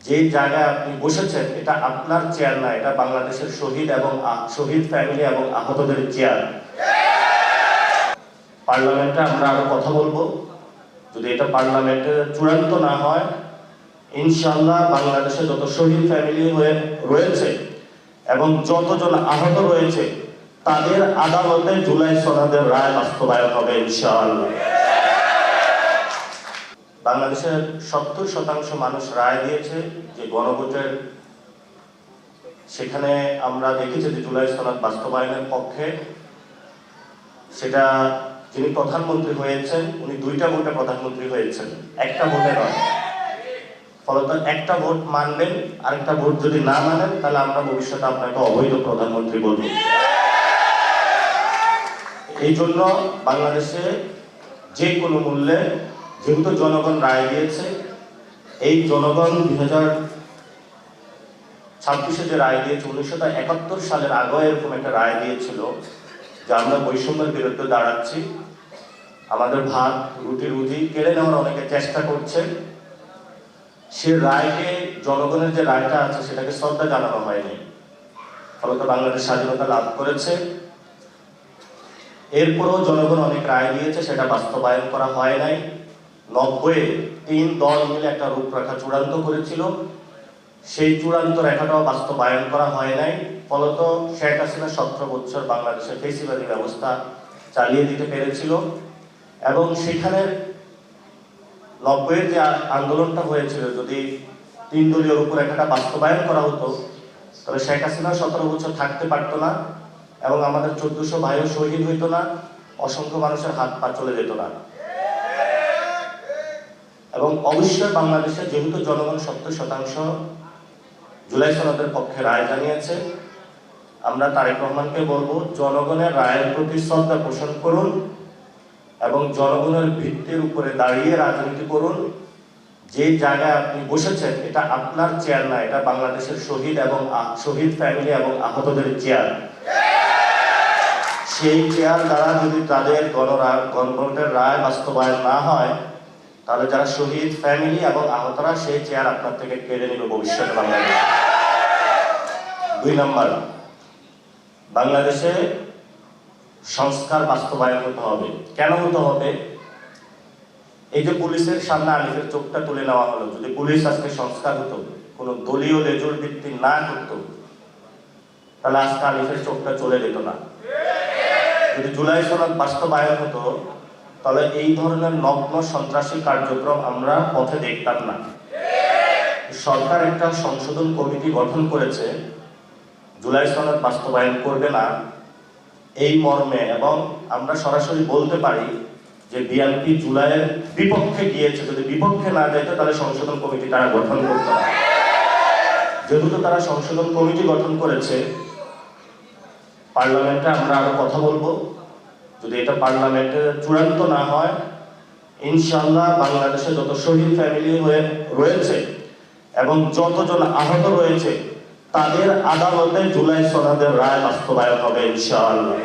যে জায়গায় আপনি বসেছেন এটা আপনার চেয়ার না, এটা বাংলাদেশের শহীদ এবং শহীদ ফ্যামিলি এবং আহতদের চেয়ার। পার্লামেন্টে আমরা আরো কথা বলবো। যদি এটা পার্লামেন্টে চূড়ান্ত না হয়, ইনশাআল্লাহ বাংলাদেশে যত শহীদ ফ্যামিলি হয়ে রয়েছে এবং যতজন আহত রয়েছে তাদের আদালতে জুলাই সনদের রায় বাস্তবায়ন হবে ইনশাআল্লাহ। বাংলাদেশের 70% মানুষ রায় দিয়েছে যে গণভোটের, সেখানে আমরা দেখেছি যে জুলাই সনদ বাস্তবায়নের পক্ষে। সেটা যিনি প্রধানমন্ত্রী হয়েছেন উনি 2টা ভোটে প্রধানমন্ত্রী হয়েছেন, একটা ভোটে নয়। ফলত একটা ভোট মানবেন, আরেকটা ভোট যদি না মানেন তাহলে আমরা ভবিষ্যতে আপনাকে অবৈধ প্রধানমন্ত্রী বলব। এই জন্য বাংলাদেশে যে কোনো মূল্যে, যেহেতু জনগণ রায় দিয়েছে, এই জনগণ 2026-এ যে রায় দিয়েছে, 1971 সালের আগে এরকম একটা রায় দিয়েছিল যে আমরা বৈষম্যের বিরুদ্ধে দাঁড়াচ্ছি, আমাদের ভাত রুটি কেড়ে নেওয়ার অনেকে চেষ্টা করছে। সে রায়কে, জনগণের যে রায়টা আছে সেটাকে শ্রদ্ধা জানানো হয়নি, ফলত বাংলাদেশ স্বাধীনতা লাভ করেছে। এরপরও জনগণ অনেক রায় দিয়েছে, সেটা বাস্তবায়ন করা হয় নাই। 90-এ 3 দল মিলে একটা রূপরেখা চূড়ান্ত করেছিল, সেই চূড়ান্ত রেখাটাও বাস্তবায়ন করা হয় নাই। ফলত শেখ হাসিনা 17 বছর বাংলাদেশের ফেসিবাদী ব্যবস্থা চালিয়ে দিতে পেরেছিল। এবং সেখানে 90-এর যে আন্দোলনটা হয়েছিল, যদি 3 দলীয় রূপরেখাটা বাস্তবায়ন করা হতো তবে শেখ হাসিনা 17 বছর থাকতে পারতো না এবং আমাদের 1400 ভাইও শহীদ হইতো না, অসংখ্য মানুষের হাত পা চলে যেত না। এবং অবশ্যই বাংলাদেশে যেহেতু জনগণ 70% জুলাই সনদের পক্ষে রায় জানিয়েছে, আমরা তারেক রহমানকে বলবো জনগণের রায়ের প্রতি শ্রদ্ধা পোষণ করুন এবং জনগণের ভিত্তির উপরে দাঁড়িয়ে রাজনীতি করুন। যে জায়গায় আপনি বসেছেন এটা আপনার চেয়ার না, এটা বাংলাদেশের শহীদ এবং শহীদ ফ্যামিলি এবং আহতদের চেয়ার। সেই চেয়ার দ্বারা যদি তাদের গণভোটের রায় বাস্তবায়ন না হয় তাহলে যারা শহীদ ফ্যামিলি এবং আহতরা সেই চেয়ার আপনার থেকে কেড়ে নেবে ভবিষ্যতে বাংলাদেশ। 2 নম্বর, বাংলাদেশে সংস্কার বাস্তবায়ন হতে হবে। কেন হতে হবে? এই যে পুলিশের সামনে আলিফের চোখটা তুলে নেওয়া হলো, যদি পুলিশ আজকে সংস্কার হতো, কোনো দলীয় লেজুর ভিত্তি না করতো, তাহলে আজকে আলিফের চোখটা চলে যেত না। যদি জুলাই সনদ বাস্তবায়ন হতো তাহলে এই ধরনের নগ্ন সন্ত্রাসী কার্যক্রম আমরা পথে দেখতাম না। সরকার একটা সংশোধন কমিটি গঠন করেছে, জুলাই সনদ বাস্তবায়ন করবে না এই মর্মে, এবং আমরা সরাসরি বলতে পারি যে বিএনপি জুলাইয়ের বিপক্ষে গিয়েছে। যদি বিপক্ষে না যেত তাহলে সংশোধন কমিটি তারা গঠন করত না। যেহেতু তারা সংশোধন কমিটি গঠন করেছে, পার্লামেন্টে আমরা আরো কথা বলবো। যদি এটা পার্লামেন্টে চূড়ান্ত না হয়, ইনশাআল্লাহ বাংলাদেশে যত শহীদ ফ্যামিলি হয়ে রয়েছে এবং যতজন আহত রয়েছে তাদের আদালতে জুলাই সনদের রায় বাস্তবায়ন হবে ইনশাআল্লাহ।